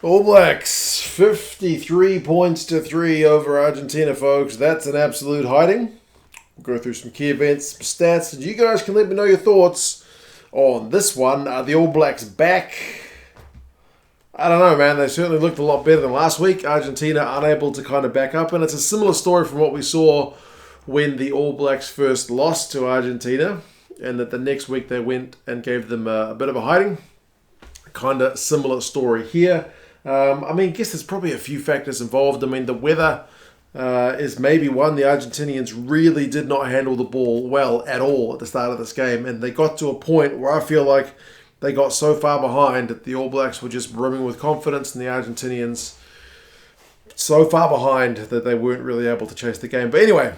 All Blacks, 53 points to 3 over Argentina, folks. That's an absolute hiding. We'll go through some key events, some stats, and you guys can let me know your thoughts on this one. Are the All Blacks back? I don't know, man. They certainly looked a lot better than last week. Argentina unable to kind of back up, and it's a similar story from what we saw when the All Blacks first lost to Argentina, and that the next week they went and gave them a bit of a hiding. Kind of similar story here. I guess there's probably a few factors involved. The weather is maybe one. The Argentinians really did not handle the ball well at all at the start of this game, and they got to a point where I feel like they got so far behind that the All Blacks were just brimming with confidence, and the Argentinians so far behind that they weren't really able to chase the game. But anyway,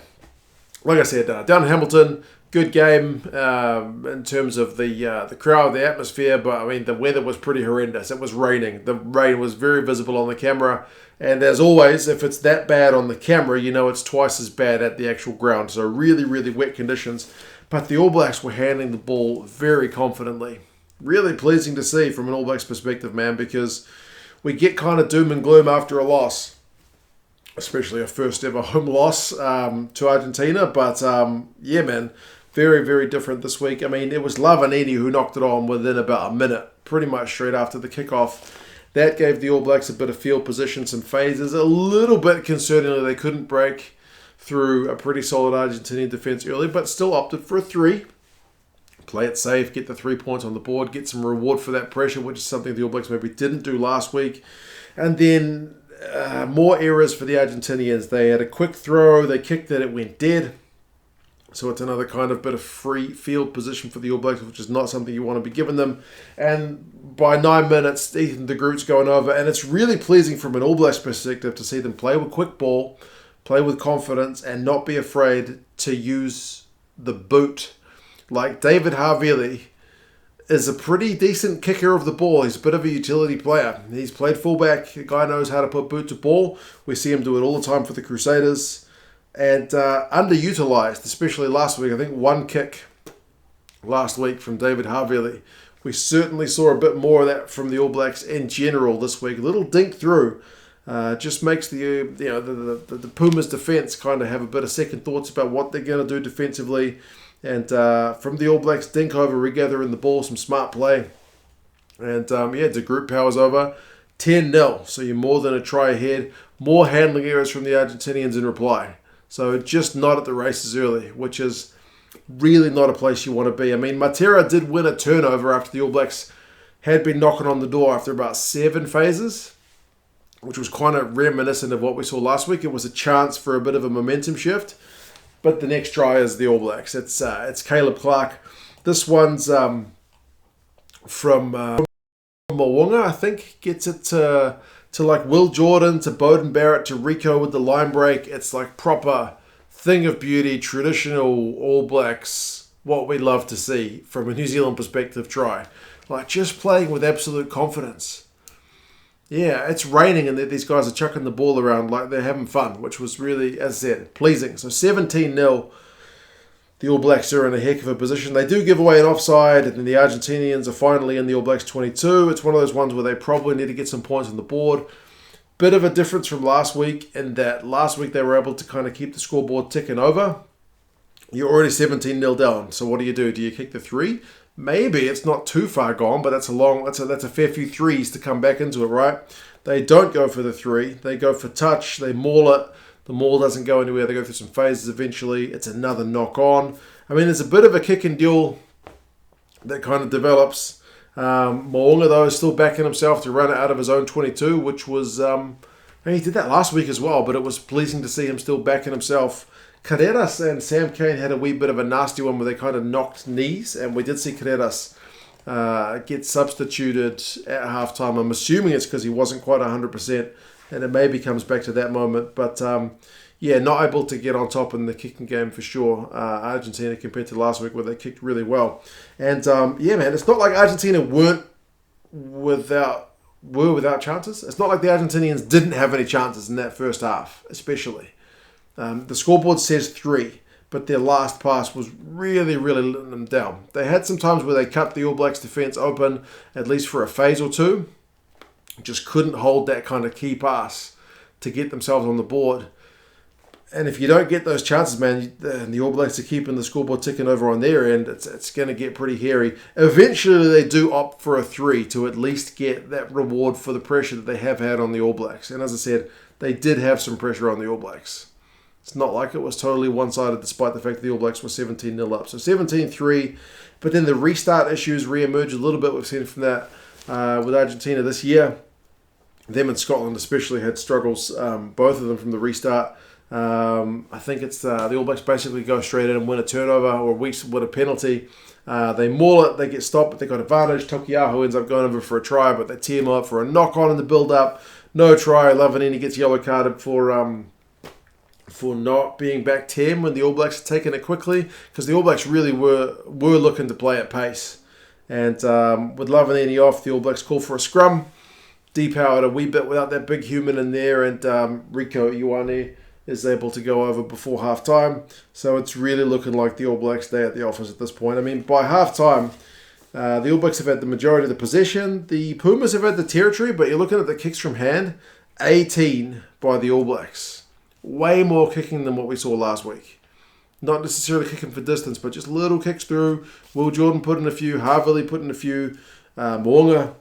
like I said, down in Hamilton, good game in terms of the crowd, the atmosphere, but the weather was pretty horrendous. It was raining. The rain was very visible on the camera, and as always, if it's that bad on the camera, you know it's twice as bad at the actual ground. So really, really wet conditions, but the All Blacks were handling the ball very confidently. Really pleasing to see from an All Blacks perspective, man, because we get kind of doom and gloom after a loss, especially a first ever home loss to Argentina. But yeah, man, very, very different this week. It was Lavanini who knocked it on within about a minute, pretty much straight after the kickoff. That gave the All Blacks a bit of field position, some phases. A little bit concerningly, they couldn't break through a pretty solid Argentinian defence early, but still opted for a 3. Play it safe, get the 3 points on the board, get some reward for that pressure, which is something the All Blacks maybe didn't do last week. And then more errors for the Argentinians. They had a quick throw, they kicked it, it went dead. So it's another kind of bit of free field position for the All Blacks, which is not something you want to be giving them. And by 9 minutes, Ethan de Groot's going over. And it's really pleasing from an All Blacks perspective to see them play with quick ball, play with confidence, and not be afraid to use the boot. Like David Havili is a pretty decent kicker of the ball. He's a bit of a utility player. He's played fullback. The guy knows how to put boot to ball. We see him do it all the time for the Crusaders. And underutilized, especially last week. I think one kick last week from David Havili. We certainly saw a bit more of that from the All Blacks in general this week. A little dink through just makes the Pumas defense kind of have a bit of second thoughts about what they're going to do defensively. And from the All Blacks, dink over, regathering the ball, some smart play. And de Groot powers over 10-0. So you're more than a try ahead. More handling errors from the Argentinians in reply. So just not at the races early, which is really not a place you want to be. Matera did win a turnover after the All Blacks had been knocking on the door after about 7 phases, which was kind of reminiscent of what we saw last week. It was a chance for a bit of a momentum shift. But the next try is the All Blacks. It's Caleb Clarke. This one's from Mwanga, I think, gets it to like Will Jordan, to Beauden, Barrett, to Rieko with the line break. It's like proper thing of beauty, traditional All Blacks, what we love to see from a New Zealand perspective try. Like just playing with absolute confidence. Yeah, it's raining and these guys are chucking the ball around like they're having fun, which was really, as I said, pleasing. So 17-0, the All Blacks are in a heck of a position. They do give away an offside, and then the Argentinians are finally in the All Blacks 22. It's one of those ones where they probably need to get some points on the board. Bit of a difference from last week in that last week they were able to kind of keep the scoreboard ticking over. You're already 17-0 down, so what do? Do you kick the 3? Maybe it's not too far gone, but that's a fair few 3s to come back into it, right? They don't go for the 3. They go for touch. They maul it. The maul doesn't go anywhere. They go through some phases eventually. It's another knock on. There's a bit of a kick and duel that kind of develops. Mo'unga, though, is still backing himself to run it out of his own 22, which was... he did that last week as well, but it was pleasing to see him still backing himself. Carreras and Sam Cane had a wee bit of a nasty one where they kind of knocked knees, and we did see Carreras get substituted at halftime. I'm assuming it's because he wasn't quite 100%, and it maybe comes back to that moment. But not able to get on top in the kicking game for sure. Argentina compared to last week where they kicked really well. And it's not like Argentina were without chances. It's not like the Argentinians didn't have any chances in that first half, especially. The scoreboard says 3, but their last pass was really, really letting them down. They had some times where they cut the All Blacks defence open, at least for a phase or two. just couldn't hold that kind of key pass to get themselves on the board. And if you don't get those chances, man, the All Blacks are keeping the scoreboard ticking over on their end. It's going to get pretty hairy. Eventually, they do opt for a 3 to at least get that reward for the pressure that they have had on the All Blacks. And as I said, they did have some pressure on the All Blacks. It's not like it was totally one-sided despite the fact that the All Blacks were 17-0 up. So 17-3, but then the restart issues re-emerge a little bit. We've seen from that with Argentina this year. Them and Scotland especially had struggles, both of them from the restart. I think it's the All Blacks basically go straight in and win a turnover or win a penalty. They maul it, they get stopped, but they got advantage. Taukei'aho ends up going over for a try, but they team up for a knock-on in the build-up. No try. Ioane gets yellow carded for not being back 10 when the All Blacks are taking it quickly, because the All Blacks really were looking to play at pace. And with Ioane off, the All Blacks call for a scrum. Depowered a wee bit without that big human in there, and Rieko, Ioane, is able to go over before half-time. So it's really looking like the All Blacks stay at the office at this point. I mean, by half-time, the All Blacks have had the majority of the possession. The Pumas have had the territory, but you're looking at the kicks from hand. 18 by the All Blacks. Way more kicking than what we saw last week. Not necessarily kicking for distance, but just little kicks through. Will Jordan put in a few. Havili put in a few. Moonga,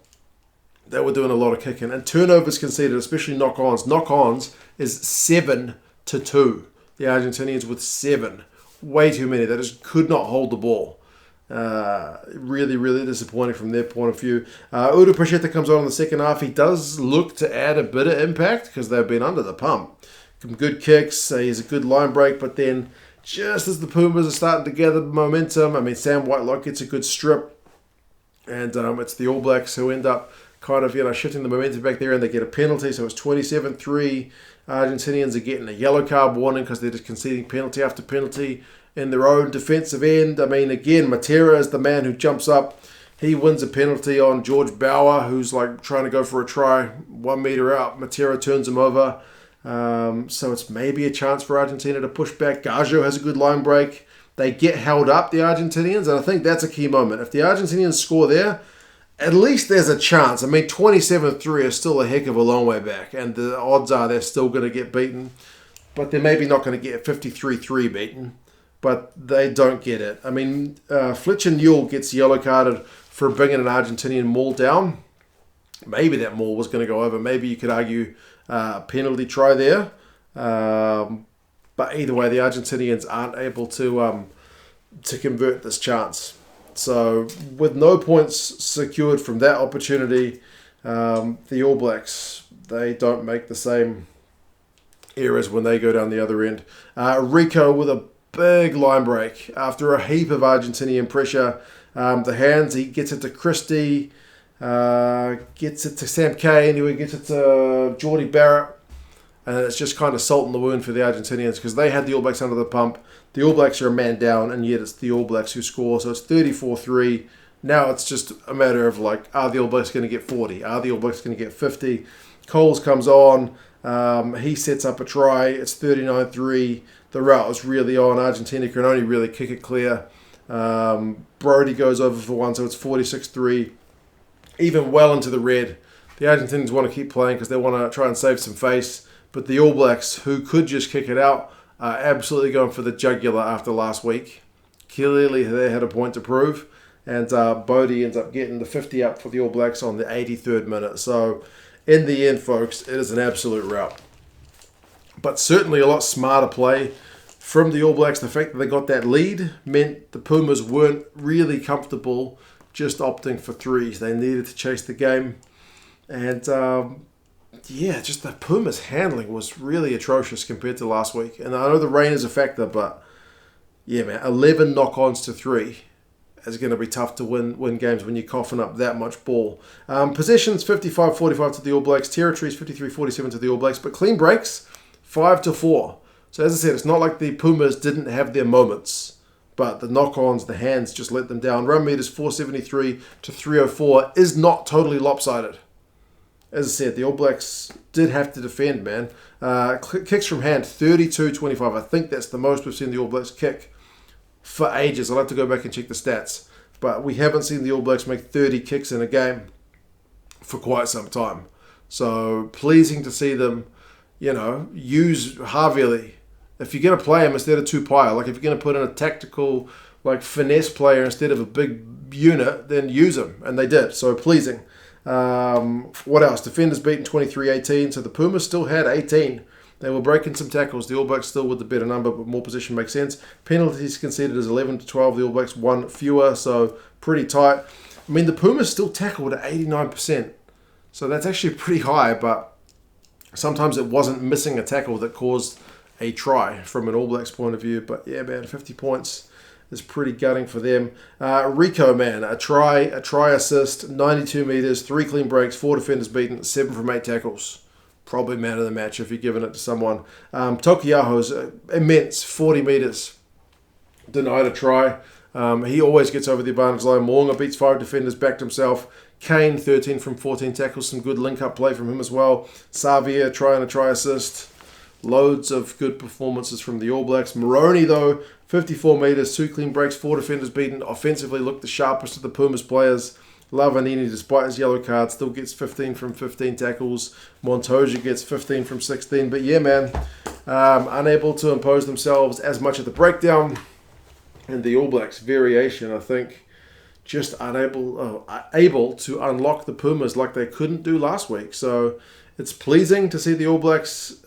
they were doing a lot of kicking. And turnovers conceded, especially knock-ons. Knock-ons is 7-2. The Argentinians with 7. Way too many. They just could not hold the ball. Really, really disappointing from their point of view. Udo Pacheta comes on in the second half. He does look to add a bit of impact because they've been under the pump. Some good kicks. He has a good line break, but then just as the Pumas are starting to gather momentum, I mean, Sam Whitelock gets a good strip, and it's the All Blacks who end up kind of, shifting the momentum back there, and they get a penalty. So it's 27-3. Argentinians are getting a yellow card warning because they're just conceding penalty after penalty in their own defensive end. I mean, again, Matera is the man who jumps up. He wins a penalty on George Bauer, who's like trying to go for a try 1 meter out. Matera turns him over. So it's maybe a chance for Argentina to push back. Gajo has a good line break. They get held up, the Argentinians, and I think that's a key moment. If the Argentinians score there, at least there's a chance. I mean, 27-3 is still a heck of a long way back, and the odds are they're still going to get beaten. But they're maybe not going to get 53-3 beaten, but they don't get it. I mean, Fletcher Newell gets yellow carded for bringing an Argentinian maul down. Maybe that maul was going to go over. Maybe you could argue penalty try there. But either way, the Argentinians aren't able to convert this chance. So with no points secured from that opportunity, the All Blacks, they don't make the same errors when they go down the other end. Rieko with a big line break after a heap of Argentinian pressure. The hands, he gets it to Christie, gets it to Sam Kane, who gets it to Jordie Barrett. And it's just kind of salt in the wound for the Argentinians because they had the All Blacks under the pump. The All Blacks are a man down, and yet it's the All Blacks who score. So it's 34-3. Now it's just a matter of, are the All Blacks going to get 40? Are the All Blacks going to get 50? Coles comes on. He sets up a try. It's 39-3. The route is really on. Argentina can only really kick it clear. Brodie goes over for one, so it's 46-3. Even well into the red. The Argentinians want to keep playing because they want to try and save some face. But the All Blacks, who could just kick it out, are absolutely going for the jugular after last week. Clearly, they had a point to prove. And Brodie ends up getting the 50 up for the All Blacks on the 83rd minute. So, in the end, folks, it is an absolute rout. But certainly a lot smarter play from the All Blacks. The fact that they got that lead meant the Pumas weren't really comfortable just opting for threes. They needed to chase the game. And just the Pumas' handling was really atrocious compared to last week. And I know the rain is a factor, but yeah, man, 11 knock-ons to 3 is going to be tough to win games when you're coughing up that much ball. Possessions, 55-45 to the All Blacks. Territories, 53-47 to the All Blacks. But clean breaks, 5-4. So as I said, it's not like the Pumas didn't have their moments, but the knock-ons, the hands just let them down. Run meters, 473 to 304 is not totally lopsided. As I said, the All Blacks did have to defend, man. Kicks from hand, 32-25. I think that's the most we've seen the All Blacks kick for ages. I'll have to go back and check the stats. But we haven't seen the All Blacks make 30 kicks in a game for quite some time. So pleasing to see them, use Havili. If you're going to play him instead of Tupaea, like if you're going to put in a tactical, like finesse player instead of a big unit, then use him. And they did. So pleasing. What else? Defenders beaten 23-18. So the Pumas still had 18. They were breaking some tackles. The All Blacks still with the better number, but more position makes sense. Penalties conceded as 11-12. The All Blacks one fewer, so pretty tight. I mean, the Pumas still tackled at 89%. So that's actually pretty high, but sometimes it wasn't missing a tackle that caused a try from an All Blacks point of view. But yeah, man, 50 points is pretty gutting for them. Rieko, man, a try assist, 92 metres, 3 clean breaks, 4 defenders beaten, 7 from 8 tackles. Probably man of the match if you're giving it to someone. Taukei'aho's immense, 40 metres, denied a try. He always gets over the advantage line. Moonga beats 5 defenders, backed himself. Kane, 13 from 14 tackles. Some good link-up play from him as well. Savea, try and a try assist. Loads of good performances from the All Blacks. Moroney, though, 54 metres, 2 clean breaks, 4 defenders beaten. Offensively looked the sharpest of the Pumas players. Lavanini, despite his yellow card, still gets 15 from 15 tackles. Montoya gets 15 from 16. But yeah, man, unable to impose themselves as much at the breakdown. And the All Blacks variation, I think, just able to unlock the Pumas like they couldn't do last week. So it's pleasing to see the All Blacks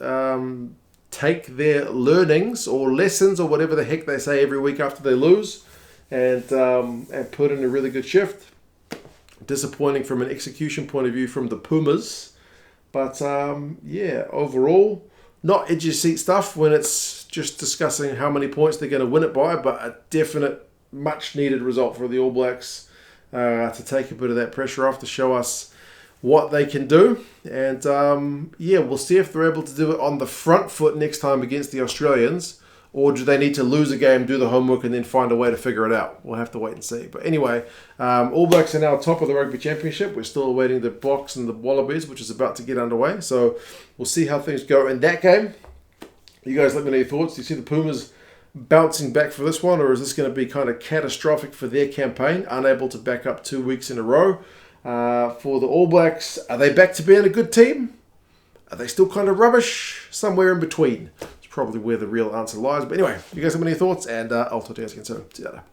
take their learnings or lessons or whatever the heck they say every week after they lose and put in a really good shift. Disappointing from an execution point of view from the Pumas. But yeah, overall, not edge of seat stuff when it's just discussing how many points they're going to win it by, but a definite, much needed result for the All Blacks to take a bit of that pressure off, to show us what they can do. And yeah, we'll see if they're able to do it on the front foot next time against the Australians, or do they need to lose a game, do the homework, and then find a way to figure it out? We'll have to wait and see. But anyway, All Blacks are now top of the Rugby Championship. We're still awaiting the Box and the Wallabies, which is about to get underway. So we'll see how things go in that game. You guys let me know your thoughts. Do you see the Pumas bouncing back for this one, or is this going to be kind of catastrophic for their campaign, unable to back up 2 weeks in a row? For the All Blacks, are they back to being a good team? Are they still kind of rubbish? Somewhere in between. Probably where the real answer lies. But anyway, you guys have any thoughts, and I'll talk to you guys again soon. See you later.